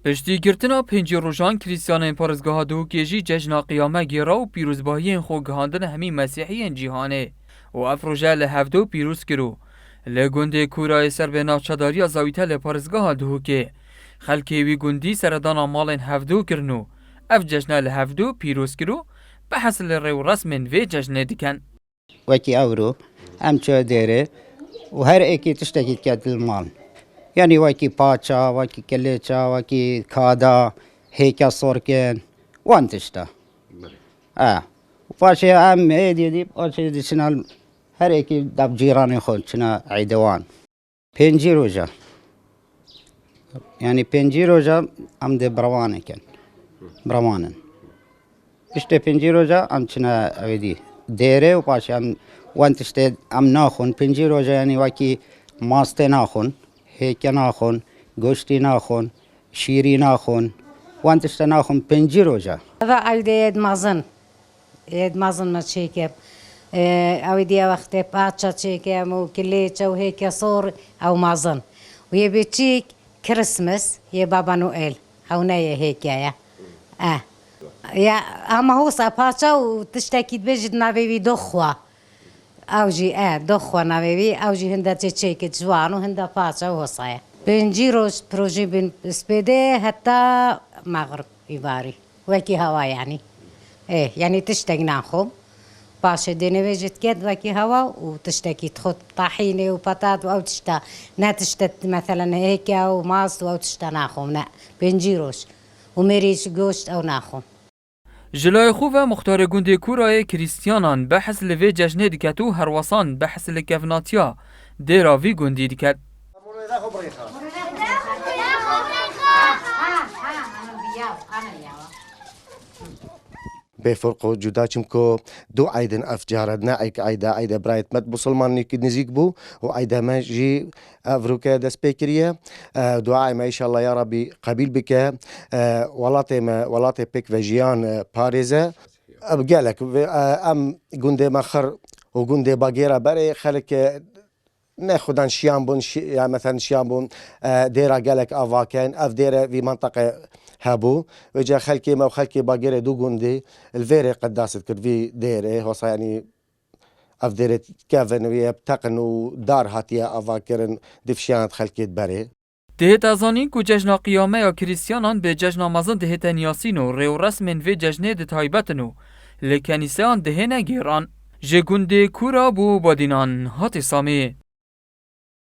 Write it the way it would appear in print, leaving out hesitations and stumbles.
پشتی گرتنا پنج روزان کریستیان پارزگاه دوکی جی جشن قیامت گیرا و پیروزباهی خو گهاندن همی مسیحی جهانه و افروجه لهفدو پیروز کرو لگنده کورای سر به ناچداری زاویته لپارزگاه دوکی خلکی وی گندی سردان مالین هفدو کرنو اف جشن لهفدو پیروز کرو به حصل رو رسم وی جشن دیکن وکی اورو همچه داره و هر اکی تشتکی کد المال يعني وكي باتشا وكي كليتشا وكي كادا هيكا صوركين وانتشتا وفاشي عام هيدي دي باشي دي شنال هر ايكي داب جيراني خود شنا عيدوان بينجي روجا يعني بينجي روجا ام دي برواني كان بروانن اشتي بينجي ام شنا عيدي ديري وباشي ام وانتشتا ام ناخون بينجي روجا يعني وكي ماستي ناخون هيك ناخون گوشتی ناخون شیری ناخون وانتشتا ناخون پنجی روزا هذا عيد مازن عيد مازن ما تشيكب عيدي وقت باتشا تشيكب وكليتشا وهيك صور او مازن ويبيتشيك كريسمس يا بابا نويل او نايه هيك يا اما هو باتشا وتشتكي بجد نبي دخوه او جي دخوه نبي او جي هندا تشيك جوان وهندا باتشا وصايا بنجي روز بروجي بن سبيدي حتى مغرب يباري وكي هوا يعني يعني تشتاق ناخذ باش ديني وجد كد وكي هوا وتشتكي تخط طحينه وبطاط او تشتا نا تشتت مثلا هيك او ماست او تشتا ناخذ نا بنجي روز ومريش گوشت او ناخذ جلای خوبه مختار گنده کورای کریستیانان بحث لوی جشن دیکتو هر وسان بحث لکفناتیا دیراوی گندی دیکت بفرق و جدا چمکو دو عیدن افجاردنا ایک عیده برایت مت بسلمانی که نزیک بو و عیده ما جی افروکه دست بکریه دعای ما ایشالله یا ربی قبیل بکه ولات بک و جیان پاریزه ابگلک ام گنده مخر و گنده باگیره برای خلک نه خودن شیام بون يعني مثلا شیام بون دیره گلک آواکن اف دیره في منطقه هابو وجا خلكي ما خلكي باقيرة دو جندي الفيري قداست كر في ديري هو يعني اف ديري كافن ويا بتقن ودار هاتيا افاكرن دفشانت خلكي بري دهت ازانی کو جشن قیامه یا کریستیانان به جشن مازن دهت نیاسین و ریو رسمن و جشن ده تایبتنو لکنیسان ده نگیران جگونده کورا بو بادینان هاتی سامی